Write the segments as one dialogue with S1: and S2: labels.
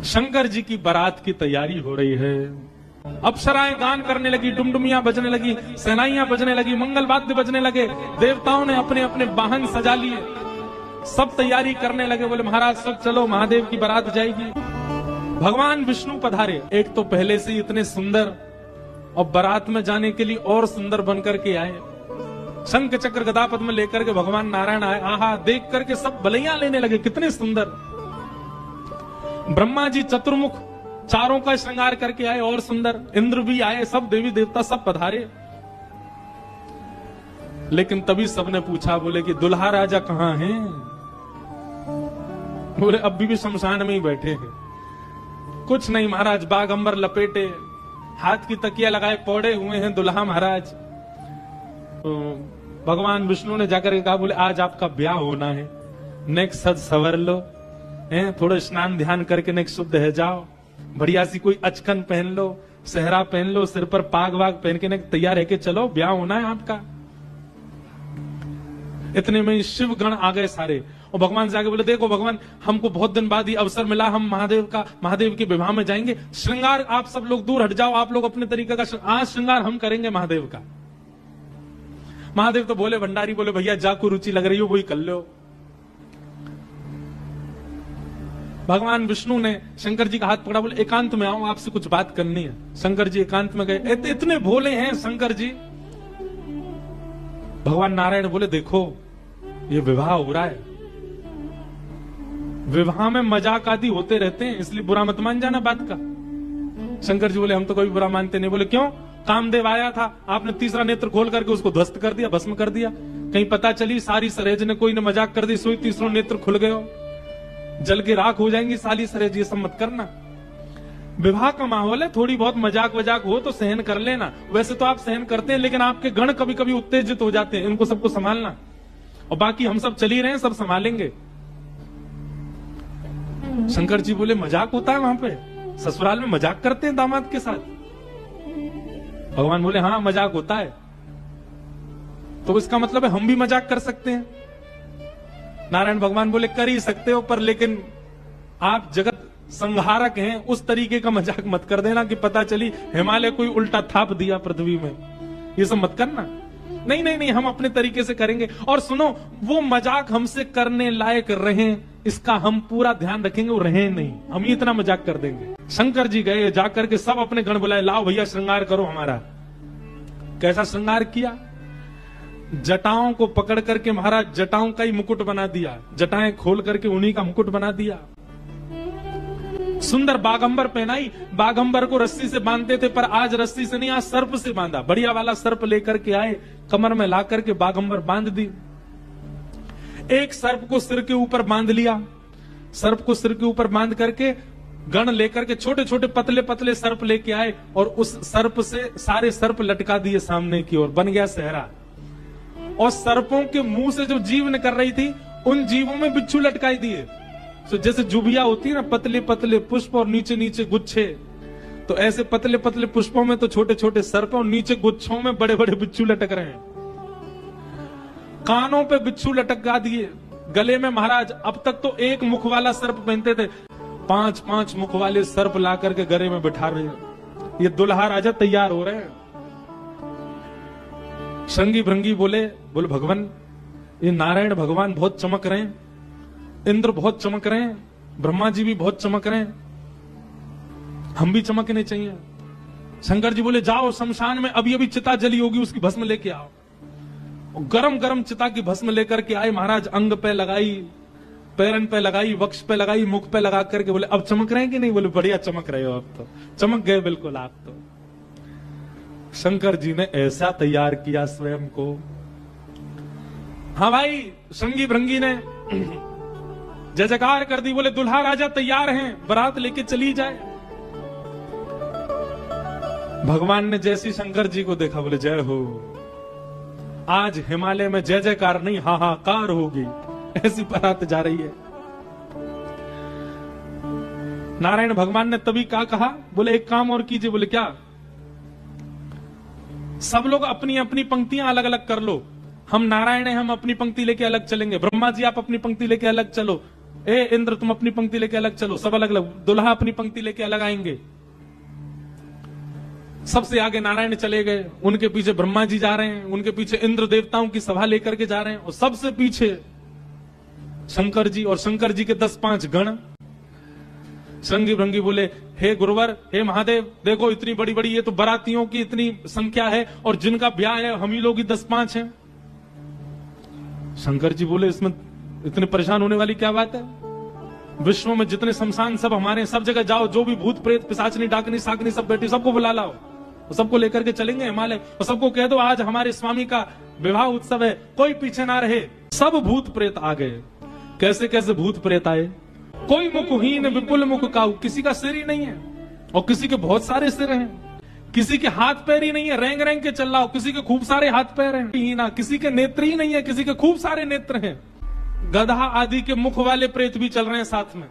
S1: शंकर जी की बारात की तैयारी हो रही है। अप्सराएं गान करने लगी, डुमडुमियां बजने लगी, सेनाइयां बजने लगी, मंगल वाद्य बजने लगे, देवताओं ने अपने अपने वाहन सजा लिए, सब तैयारी करने लगे। बोले महाराज सब चलो, महादेव की बारात जाएगी। भगवान विष्णु पधारे। एक तो पहले से ही इतने सुंदर और बारात में जाने के लिए और सुंदर बनकर के आए। शंख चक्र गदा पद्म लेकर के भगवान नारायण आए। आहा, देख करके सब बलैया लेने लगे, कितने सुंदर। ब्रह्मा जी चतुर्मुख चारों का श्रृंगार करके आए और सुंदर। इंद्र भी आए, सब देवी देवता सब पधारे। लेकिन तभी सबने पूछा, बोले कि दुल्हा राजा कहां हैं? बोले अभी भी शमशान में ही बैठे हैं। कुछ नहीं महाराज, बागंबर लपेटे, हाथ की तकिया लगाए पौड़े हुए हैं दुल्हा महाराज। तो भगवान विष्णु ने जाकर के कहा, बोले आज आपका ब्याह होना है, नेक्स्ट सज सवर लो, थोड़ा स्नान ध्यान करके नेक्स्ट शुद्ध है जाओ, बढ़िया सी कोई अचकन पहन लो, सेहरा पहन लो, सिर पर पाग वाग पहन के तैयार है कि चलो ब्याह होना है आपका। इतने में शिव गण आ गए सारे, और भगवान से आगे बोले, देखो भगवान, हमको बहुत दिन बाद ये अवसर मिला, हम महादेव के विवाह में जाएंगे। श्रृंगार आप सब लोग दूर हट जाओ, आप लोग अपने तरीके का आज श्रृंगार हम करेंगे महादेव का। महादेव तो बोले, भंडारी बोले, भैया जाको रुचि लग रही हो वही कर लो। भगवान विष्णु ने शंकर जी का हाथ पकड़ा, बोले एकांत में आओ, आपसे कुछ बात करनी है। शंकर जी एकांत में गए। इतने भोले हैं शंकर जी। भगवान नारायण बोले, देखो ये विवाह हो रहा है, विवाह में मजाक आदि होते रहते हैं, इसलिए बुरा मत मान जाना बात का। शंकर जी बोले, हम तो कभी बुरा मानते नहीं। बोले क्यों? कामदेव आया था, आपने तीसरा नेत्र खोल करके उसको ध्वस्त कर दिया, भस्म कर दिया। कहीं पता चली सारी सरेज ने कोई ने मजाक कर दी, सोई तीसरा नेत्र खुल गए हो, जल के राख हो जाएंगी साली सरेज, ये सब मत करना। विवाह का माहौल है, थोड़ी बहुत मजाक वजाक हो तो सहन कर लेना। वैसे तो आप सहन करते हैं, लेकिन आपके गण कभी कभी उत्तेजित हो जाते हैं, इनको सबको संभालना। और बाकी हम सब चल ही रहे हैं, सब संभालेंगे। शंकर जी बोले, मजाक होता है वहां पे? ससुराल में मजाक करते हैं दामाद के साथ? भगवान बोले, हाँ मजाक होता है। तो इसका मतलब है हम भी मजाक कर सकते हैं? नारायण भगवान बोले, कर ही सकते हो, पर लेकिन आप जगत संहारक हैं, उस तरीके का मजाक मत कर देना कि पता चली हिमालय कोई उल्टा थाप दिया पृथ्वी में, ये सब मत करना। नहीं नहीं नहीं, हम अपने तरीके से करेंगे। और सुनो, वो मजाक हमसे करने लायक रहे, इसका हम पूरा ध्यान रखेंगे, वो रहे नहीं, हम ही इतना मजाक कर देंगे। शंकर जी गए, जाकर के सब अपने गण बुलाए, लाओ भैया श्रृंगार करो हमारा। कैसा श्रृंगार किया? जटाओं को पकड़ करके महाराज जटाओं का ही मुकुट बना दिया, जटाएं खोल करके उन्हीं का मुकुट बना दिया। सुंदर बागंबर पहनाई। बागंबर को रस्सी से बांधते थे, पर आज रस्सी से नहीं, आज सर्प से बांधा। बढ़िया वाला सर्प लेकर के आए, कमर में ला करके बागंबर बांध दी। एक सर्प को सिर के ऊपर बांध लिया, सर्प को सिर के ऊपर बांध करके गण लेकर के छोटे छोटे पतले पतले सर्प लेके आए, और उस सर्प से सारे सर्प लटका दिए सामने की ओर, बन गया सेहरा। और सर्पों के मुंह से जो जीव निकल रही थी, उन जीवों में बिच्छू लटकाई दिए। तो जैसे जुबिया होती है ना, पतले पतले पुष्प और नीचे नीचे गुच्छे, तो ऐसे पतले पतले पुष्पों में तो छोटे छोटे सर्प, और नीचे गुच्छों में बड़े बड़े बिच्छू लटक रहे हैं। कानों पे बिच्छू लटका दिए, गले में महाराज अब तक तो एक मुख वाला सर्प पहनते थे, 5-5 मुख वाले सर्प ला करके गले में बिठा रहे हैं। ये दुल्हा राजा तैयार हो रहे हैं। श्रृंगी भृंगी बोले भगवान, ये नारायण भगवान बहुत चमक रहे हैं, इंद्र बहुत चमक रहे हैं, ब्रह्मा जी भी बहुत चमक रहे हैं, हम भी चमकने चाहिए। शंकर जी बोले, जाओ शमशान में अभी अभी चिता जली होगी, उसकी भस्म लेके आओ। गरम गरम चिता की भस्म लेकर के आए महाराज, अंग पे लगाई, पैरन पे लगाई, वक्ष पे लगाई, मुख पे लगा करके बोले, अब चमक रहे हैं कि नहीं? बोले बढ़िया चमक रहे हो, अब तो चमक गए बिल्कुल आप तो। शंकर जी ने ऐसा तैयार किया स्वयं को। हाँ भाई, श्रृंगी भृंगी ने जय जयकार कर दी, बोले दुल्हा राजा तैयार हैं, बारात लेके चली जाए। भगवान ने जैसी शंकर जी को देखा, बोले जय हो, आज हिमालय में जय जयकार नहीं हाहाकार होगी, ऐसी बारात जा रही है। नारायण भगवान ने तभी क्या कहा? बोले एक काम और कीजिए। बोले क्या? सब लोग अपनी अपनी पंक्तियां अलग अलग कर लो, हम नारायण हैं, हम अपनी पंक्ति लेके अलग चलेंगे, ब्रह्मा जी आप अपनी पंक्ति लेके अलग चलो, ए इंद्र तुम अपनी पंक्ति लेके अलग चलो, सब अलग अलग, दुल्हा अपनी पंक्ति लेके अलग आएंगे। सबसे आगे नारायण चले गए, उनके पीछे ब्रह्मा जी जा रहे हैं, उनके पीछे इंद्र देवताओं की सभा लेकर के जा रहे हैं, और सबसे पीछे शंकर जी, और शंकर जी के 10-5 गण। श्रृंगी भृंगी बोले हे गुरुवर, हे महादेव, देखो इतनी बड़ी बड़ी ये तो बारातियों की इतनी संख्या है, और जिनका ब्याह है हम ही लोग ही 10-5 हैं। शंकर जी बोले इसमें इतने परेशान होने वाली क्या बात है, विश्व में जितने शमशान सब हमारे, सब जगह जाओ, जो भी भूत प्रेत पिशाचनी डाकनी साकनी सब बैठी, सबको बुला लाओ, सबको लेकर के चलेंगे हिमालय, और सबको कह दो आज हमारे स्वामी का विवाह उत्सव है, कोई पीछे ना रहे। सब भूत प्रेत आ गए। कैसे कैसे भूत प्रेत आए, कोई मुखहीन विपुल मुख काऊ, किसी का सिर ही नहीं है, और किसी के बहुत सारे सिर हैं, किसी के हाथ पैर ही नहीं है, रेंग रेंग के चल रहा हो, किसी के खूब सारे हाथ पैर हैं, ना किसी के नेत्र ही नहीं है, किसी के खूब सारे नेत्र हैं। गधा आदि के मुख वाले प्रेत भी चल रहे हैं साथ में।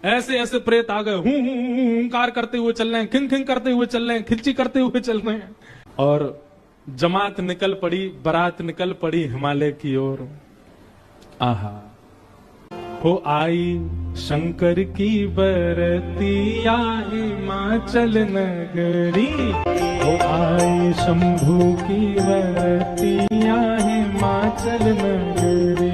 S1: ऐसे ऐसे प्रेत आ गए, हुंकार करते हुए चल रहे हैं, खिंग खिंग करते हुए चल रहे हैं, खिल्ची करते हुए चल रहे हैं, और जमात निकल पड़ी, बारात निकल पड़ी हिमालय की ओर। आहा हो आई शंकर की बरतिया हिमाचल नगरी, हो आई शंभू की बरतिया हिमाचल नगरी,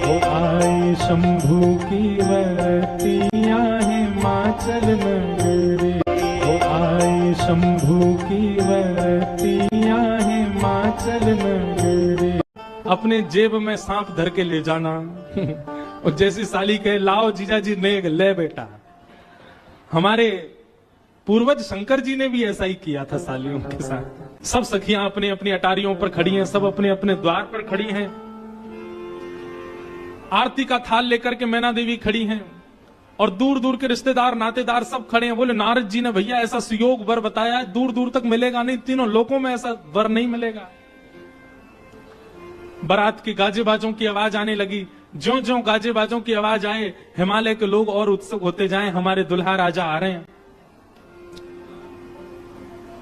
S1: हो आई शंभू की बरतिया हिमाचल नगरी, हो आई शंभू की बरतिया हिमाचल नगरी। अपने जेब में सांप धर के ले जाना और जैसी साली कहे लाओ जीजा जी नेग ले बेटा। हमारे पूर्वज शंकर जी ने भी ऐसा ही किया था सालियों के साथ। सब सखियां अपने अपनी अटारियों पर खड़ी हैं, सब अपने अपने द्वार पर खड़ी हैं, आरती का थाल लेकर के मैना देवी खड़ी हैं, और दूर दूर के रिश्तेदार नातेदार सब खड़े हैं। बोले नारद जी ने भैया ऐसा सुयोग वर बताया, दूर दूर तक मिलेगा नहीं, तीनों लोकों में ऐसा वर नहीं मिलेगा। बारात की गाजे बाजों की आवाज आने लगी। ज्यों ज्यों गाजे बाजों की आवाज आए, हिमालय के लोग और उत्सुक होते जाएं, हमारे दुल्हा राजा आ रहे हैं।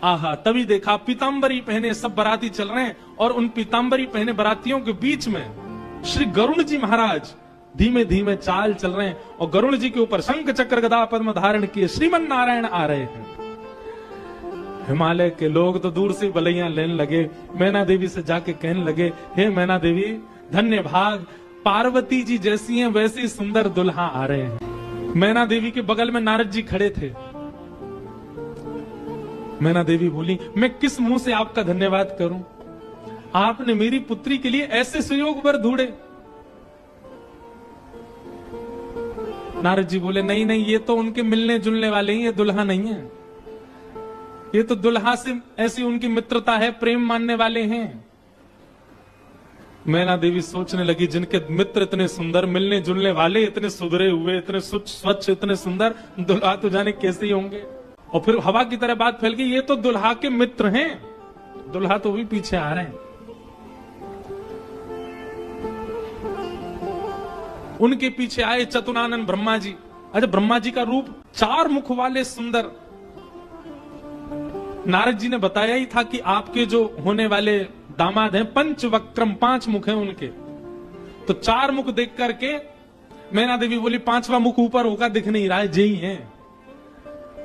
S1: आहा, तभी देखा पीतांबरी पहने सब बाराती चल रहे हैं, और उन पीतांबरी पहने बारातियों के बीच में श्री गरुण जी महाराज धीमे धीमे चाल चल रहे हैं, और गरुण जी के ऊपर शंख चक्र गदा पद्म धारण किए श्रीमन नारायण आ रहे हैं। हिमालय के लोग तो दूर से बलैया लेने लगे, मैना देवी से जाके कहने लगे हे मैना देवी धन्य भाग, पार्वती जी जैसी हैं वैसी सुंदर दुल्हा आ रहे हैं। मैना देवी के बगल में नारद जी खड़े थे। मैना देवी बोली मैं किस मुंह से आपका धन्यवाद करूं, आपने मेरी पुत्री के लिए ऐसे सुयोग वर ढूंढे। नारद जी बोले नहीं नहीं, ये तो उनके मिलने जुलने वाले ही, ये दुल्हा नहीं है, ये तो दुल्हा से ऐसी उनकी मित्रता है, प्रेम मानने वाले हैं। मैना देवी सोचने लगी जिनके मित्र इतने सुंदर, मिलने जुलने वाले इतने सुधरे हुए, इतने स्वच्छ, इतने सुंदर, दुल्हा तो जाने कैसे ही होंगे। और फिर हवा की तरह बात फैल गई, ये तो दुल्हा के मित्र हैं, दुल्हा तो भी पीछे आ रहे हैं। उनके पीछे आए चतुरानन ब्रह्मा जी। अच्छा, ब्रह्मा जी का रूप 4 मुख वाले सुंदर। नारद जी ने बताया ही था कि आपके जो होने वाले दामाद हैं पंचवक्त्रम, 5 मुख हैं उनके, तो 4 मुख देख करके मैना देवी बोली 5वां मुख ऊपर होगा, दिख नहीं रहा है, यही है।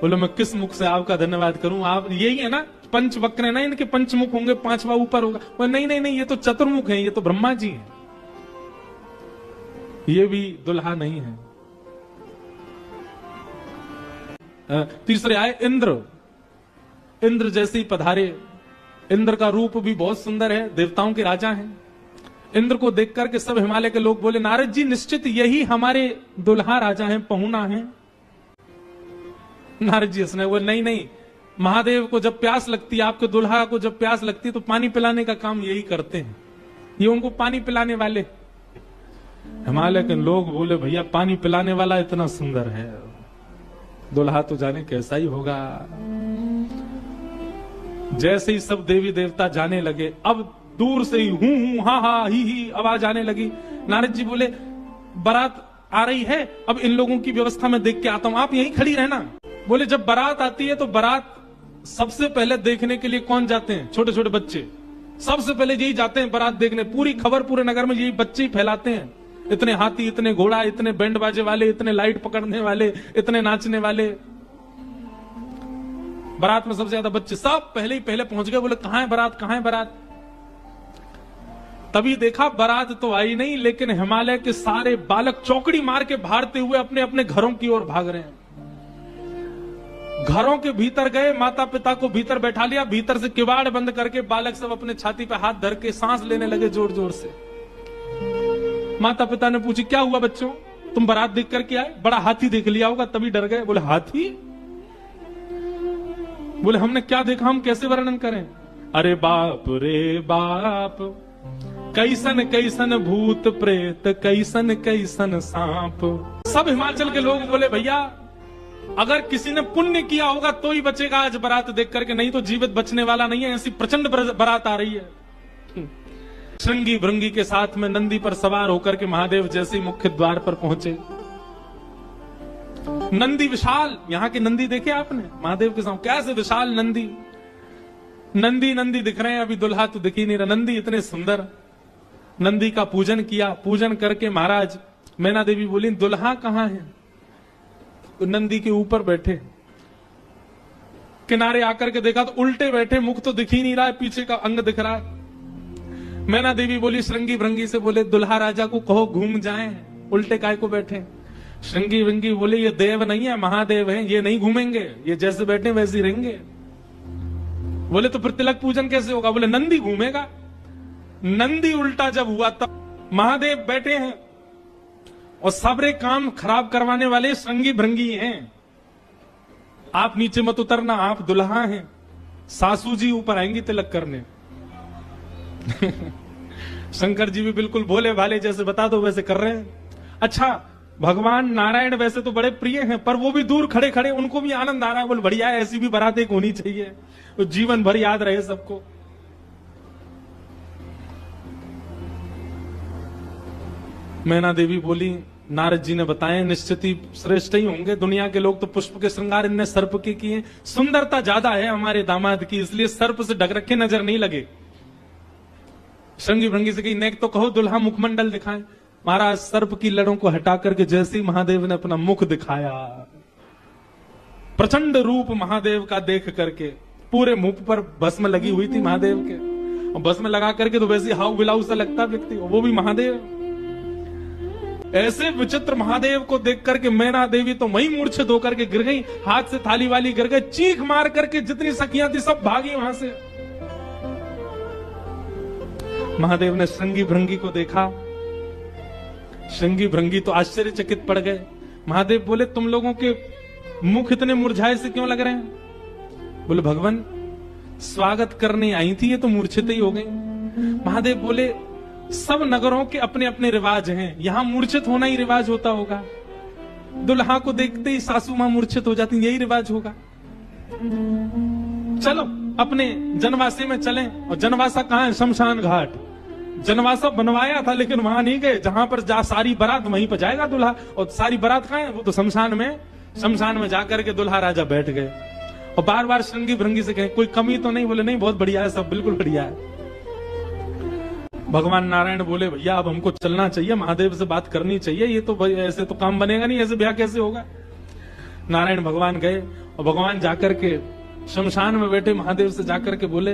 S1: बोलो मैं किस मुख से आपका धन्यवाद करूं, आप यही है ना, पंचवक्र है ना, इनके 5 मुख होंगे, 5वां ऊपर होगा। बोले नहीं नहीं नहीं, ये तो चतुर्मुख है, ये तो ब्रह्मा जी है, ये भी दुल्हा नहीं है। तीसरे आए इंद्र। इंद्र जैसे ही पधारे, इंद्र का रूप भी बहुत सुंदर है, देवताओं के राजा हैं। इंद्र को देख करके सब हिमालय के लोग बोले नारद जी निश्चित यही हमारे दुल्हा राजा हैं, पहुना हैं। नारद जी हंसने बोले नहीं नहीं, महादेव को जब प्यास लगती है, आपके दुल्हा को जब प्यास लगती है तो पानी पिलाने का काम यही करते हैं, ये उनको पानी पिलाने वाले। हिमालय के लोग बोले भैया पानी पिलाने वाला इतना सुंदर है, दुल्हा तो जाने कैसा ही होगा। जैसे ही सब देवी देवता जाने लगे, अब दूर से ही हूं हा हा ही आवाज आने लगी। नारद जी बोले बारात आ रही है, अब इन लोगों की व्यवस्था में देख के आता हूं, आप यहीं खड़ी रहना। बोले जब बारात आती है तो बारात सबसे पहले देखने के लिए कौन जाते हैं? छोटे छोटे बच्चे सबसे पहले यही जाते हैं बारात देखने। पूरी खबर पूरे नगर में यही बच्चे ही फैलाते हैं, इतने हाथी, इतने घोड़ा, इतने बैंड बाजे वाले, इतने लाइट पकड़ने वाले, इतने नाचने वाले। बारात में सबसे ज्यादा बच्चे, सब पहले ही पहले पहुंच गए। बोले कहां है बारात, कहां है बारात? तभी देखा बारात तो आई नहीं, लेकिन हिमालय के सारे बालक चौकड़ी मार के भागते हुए अपने अपने घरों की ओर भाग रहे हैं। घरों के भीतर गए, माता पिता को भीतर बैठा लिया, भीतर से किवाड़ बंद करके बालक सब अपने छाती पे हाथ धर के सांस लेने लगे जोर जोर से। माता पिता ने पूछी क्या हुआ बच्चों, तुम बारात देख करके आए? बड़ा हाथी देख लिया होगा तभी डर गए। बोले हाथी? बोले हमने क्या देखा, हम कैसे वर्णन करें? अरे बाप रे बाप, कैसन कैसन भूत प्रेत, कैसन कैसन सांप। सब हिमाचल के लोग बोले भैया अगर किसी ने पुण्य किया होगा तो ही बचेगा आज बारात देख करके, नहीं तो जीवित बचने वाला नहीं है। ऐसी प्रचंड बारात आ रही है। श्रृंगी भृंगी के साथ में नंदी पर सवार होकर के महादेव जैसे मुख्य द्वार पर पहुंचे। नंदी विशाल, यहाँ के नंदी देखे आपने महादेव के साथ कैसे विशाल नंदी, नंदी नंदी दिख रहे हैं। अभी दुल्हा तो दिख ही नहीं रहा, नंदी इतने सुंदर। नंदी का पूजन किया, पूजन करके महाराज मैना देवी बोली दुल्हा कहां है? तो नंदी के ऊपर बैठे, किनारे आकर के देखा तो उल्टे बैठे, मुख तो दिख ही नहीं रहा है, पीछे का अंग दिख रहा है। मैना देवी बोली श्रृंगी भृंगी से, बोले दुल्हा राजा को कहो घूम जाएं, उल्टे काय को बैठे? श्रृंगी भृंगी बोले ये देव नहीं है, महादेव है, ये नहीं घूमेंगे, ये जैसे बैठे वैसे ही रहेंगे। बोले तो फिर तिलक पूजन कैसे होगा? बोले नंदी घूमेगा। नंदी उल्टा जब हुआ तब महादेव बैठे हैं और सबरे काम खराब करवाने वाले श्रृंगी भृंगी हैं। आप नीचे मत उतरना, आप दुल्हा हैं, सासू जी ऊपर आएंगी तिलक करने। शंकर जी भी बिल्कुल भोले भाले जैसे बता दो वैसे कर रहे हैं। अच्छा भगवान नारायण वैसे तो बड़े प्रिय हैं, पर वो भी दूर खड़े खड़े उनको भी आनंद आ रहा है। बोले बढ़िया है, ऐसी भी बारात एक होनी चाहिए, तो जीवन भर याद रहे सबको। मैना देवी बोली नारद जी ने बताया निश्चित ही श्रेष्ठ ही होंगे, दुनिया के लोग तो पुष्प के श्रृंगार इनने सर्प के किए, सुंदरता ज्यादा है हमारे दामाद की, इसलिए सर्प से ढक रखे नजर नहीं लगे। श्रृंगी भृंगी से कही नेक तो कहो दुल्हा मुखमंडल दिखाए। महाराज सर्प की लड़ों को हटा करके जैसे ही महादेव ने अपना मुख दिखाया, प्रचंड रूप महादेव का देख करके पूरे मुख पर भस्म लगी हुई थी महादेव के, और भस्म लगा करके तो वैसे हाउ बिलाऊ सा लगता व्यक्ति, वो भी महादेव। ऐसे विचित्र महादेव को देख करके मैना देवी तो वहीं मूर्छित होकर के गिर गई, हाथ से थाली वाली गिर गई, चीख मार करके जितनी सखियां थी सब भागी वहां से। महादेव ने श्रृंगी भृंगी को देखा, श्रृंगी भृंगी तो आश्चर्यचकित पड़ गए। महादेव बोले तुम लोगों के मुख इतने मुरझाए से क्यों लग रहे हैं? बोले भगवान स्वागत करने आई थी, ये तो मूर्छित ही हो गई। महादेव बोले सब नगरों के अपने अपने रिवाज हैं, यहां मूर्छित होना ही रिवाज होता होगा। दुल्हा को देखते ही सासू मां मूर्छित हो जाती, यही रिवाज होगा। चलो अपने जनवासे में चलें। और जनवासा कहां है? शमशान घाट। जनवासा बनवाया था लेकिन वहां नहीं गए, जहां पर जा सारी बारात वहीं पर जाएगा दुल्हा, और सारी बारात कहां है? वो तो शमशान में। शमशान में जाकर के दुल्हा राजा बैठ गए और बार बार श्रृंगी भृंगी से कहे कोई कमी तो नहीं? बोले नहीं बहुत बढ़िया है, सब बिल्कुल बढ़िया है। भगवान नारायण बोले भैया अब हमको चलना चाहिए, महादेव से बात करनी चाहिए, ये तो ऐसे तो काम बनेगा नहीं, ऐसे ब्याह कैसे होगा। नारायण भगवान गए और भगवान जाकर के शमशान में बैठे महादेव से जाकर के बोले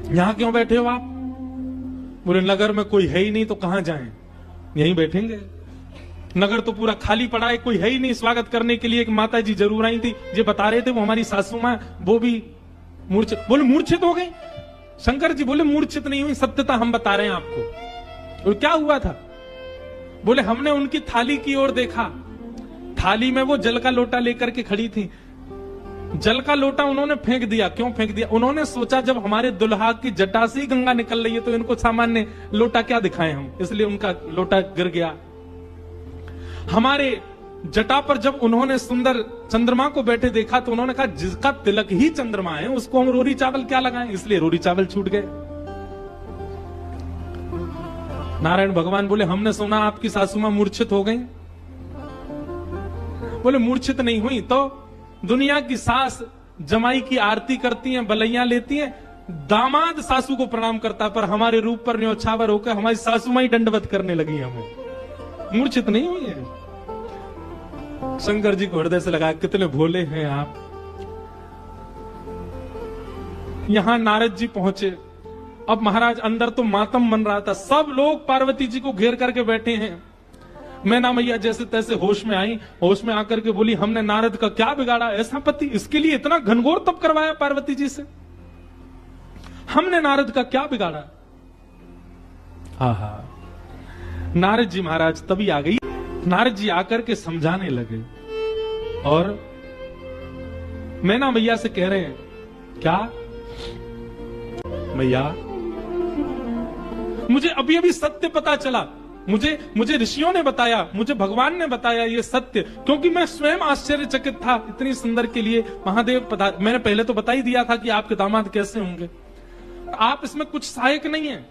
S1: यहां क्यों बैठे हो आप? बोले नगर में कोई है ही नहीं तो कहां जाएं, यहीं बैठेंगे। नगर तो पूरा खाली पड़ा है, कोई है ही नहीं स्वागत करने के लिए। एक माता जी जरूर आई थी, जो बता रहे थे वो हमारी सासू मां, वो भी मूर्छित। बोले मूर्छित हो गई? शंकर जी बोले मूर्छित नहीं हुई, सत्यता हम बता रहे हैं आपको। और क्या हुआ था? बोले हमने उनकी थाली की ओर देखा, थाली में वो जल का लोटा लेकर के खड़ी थी। जल का लोटा उन्होंने फेंक दिया। क्यों फेंक दिया? उन्होंने सोचा जब हमारे दुल्हा की जटा से ही गंगा निकल रही है तो इनको सामान्य लोटा क्या दिखाएं हम, इसलिए उनका लोटा गिर गया। हमारे जटा पर जब उन्होंने सुंदर चंद्रमा को बैठे देखा तो उन्होंने कहा जिसका तिलक ही चंद्रमा है उसको हम रोरी चावल क्या लगाएं, इसलिए रोरी चावल छूट गए। नारायण भगवान बोले हमने सुना आपकी सासू मां मूर्छित हो गई। बोले मूर्छित नहीं हुई तो दुनिया की सास जमाई की आरती करती हैं, बलैया लेती हैं, दामाद सासू को प्रणाम करता, पर हमारे रूप पर न्योछावर होकर हमारी सासू माई दंडवत करने लगी। हमें मूर्छित नहीं हुई है। शंकर जी को हृदय से लगा, कितने भोले हैं आप। यहां नारद जी पहुंचे। अब महाराज अंदर तो मातम बन रहा था, सब लोग पार्वती जी को घेर करके बैठे हैं। मैना मैया जैसे तैसे होश में आई, होश में आकर के बोली, हमने नारद का क्या बिगाड़ा, ऐसा पति, इसके लिए इतना घनघोर तप करवाया पार्वती जी से, हमने नारद का क्या बिगाड़ा। आहा, नारद जी महाराज तभी आ गई। नारद जी आकर के समझाने लगे और मैना मैया से कह रहे हैं, क्या मैया, मुझे अभी अभी सत्य पता चला, मुझे ऋषियों ने बताया, मुझे भगवान ने बताया ये सत्य, क्योंकि मैं स्वयं आश्चर्यचकित था। इतनी सुंदर के लिए महादेव पता, मैंने पहले तो बता ही दिया था कि आपके दामाद कैसे होंगे, आप इसमें कुछ सहायक नहीं है।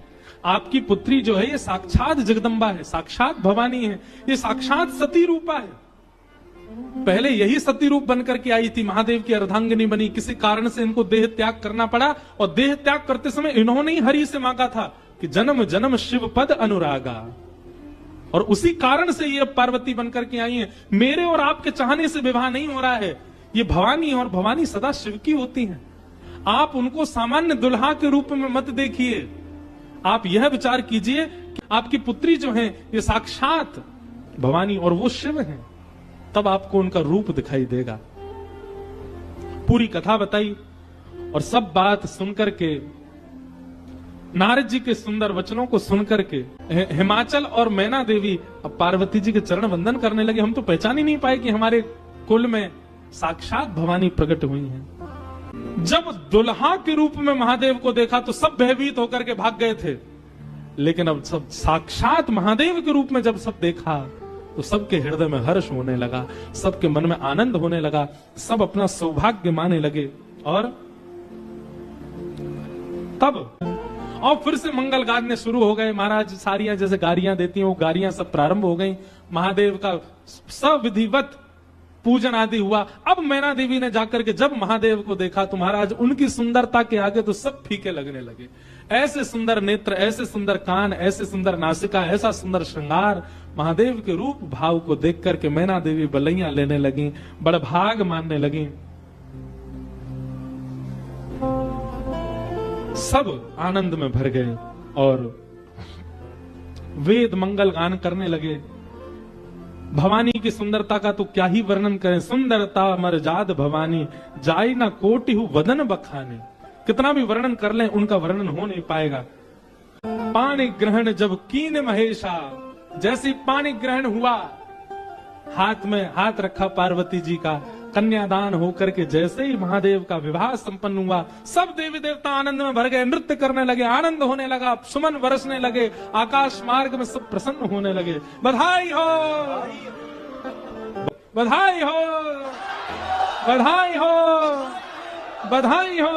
S1: आपकी पुत्री जो है ये साक्षात जगदम्बा है, साक्षात भवानी है, ये साक्षात सती रूपा है। पहले यही सती रूप बनकर के आई थी, महादेव की अर्धांगिनी बनी, किसी कारण से इनको देह त्याग करना पड़ा, और देह त्याग करते समय इन्होंने ही हरि से मांगा था कि जन्म जन्म शिव पद अनुरागा, और उसी कारण से ये पार्वती बनकर के आई है। मेरे और आपके चाहने से विवाह नहीं हो रहा है, ये भवानी, और भवानी सदा शिव की होती है। आप उनको सामान्य दुल्हा के रूप में मत देखिए, आप यह विचार कीजिए कि आपकी पुत्री जो है ये साक्षात भवानी और वो शिव हैं, तब आपको उनका रूप दिखाई देगा। पूरी कथा बताई, और सब बात सुनकर के, नारद जी के सुंदर वचनों को सुनकर के हिमाचल और मैना देवी अब पार्वती जी के चरण वंदन करने लगे। हम तो पहचान ही नहीं पाए कि हमारे कुल में साक्षात भवानी प्रकट हुई हैं। जब दुल्हा के रूप में महादेव को देखा तो सब भयभीत होकर के भाग गए थे, लेकिन अब सब साक्षात महादेव के रूप में जब सब देखा तो सबके हृदय में हर्ष होने लगा, सबके मन में आनंद होने लगा, सब अपना सौभाग्य माने लगे। और तब और फिर से मंगल गाने शुरू हो गए। महाराज सारियां जैसे गारियां देती हैं, वो गारियां सब प्रारंभ हो गई। महादेव का सविधिवत पूजन आदि हुआ। अब मैना देवी ने जाकर के जब महादेव को देखा तो महाराज उनकी सुंदरता के आगे तो सब फीके लगने लगे। ऐसे सुंदर नेत्र, ऐसे सुंदर कान, ऐसे सुंदर नासिका, ऐसा सुंदर श्रृंगार, महादेव के रूप भाव को देख करके मैना देवी बलैया लेने लगी, बड़भाग मानने लगी। सब आनंद में भर गए और वेद मंगल गान करने लगे। भवानी की सुंदरता का तो क्या ही वर्णन करें। सुंदरता मरजाद भवानी, जाई ना कोटि हु वदन बखाने। कितना भी वर्णन कर लें उनका वर्णन हो नहीं पाएगा। पाणी ग्रहण जब कीन महेशा, जैसे पाणी ग्रहण हुआ, हाथ में हाथ रखा पार्वती जी का, कन्यादान होकर के जैसे ही महादेव का विवाह संपन्न हुआ, सब देवी देवता आनंद में भर गए, नृत्य करने लगे, आनंद होने लगा, सुमन बरसने लगे, आकाश मार्ग में सब प्रसन्न होने लगे। बधाई हो, बधाई हो, बधाई हो, बधाई हो।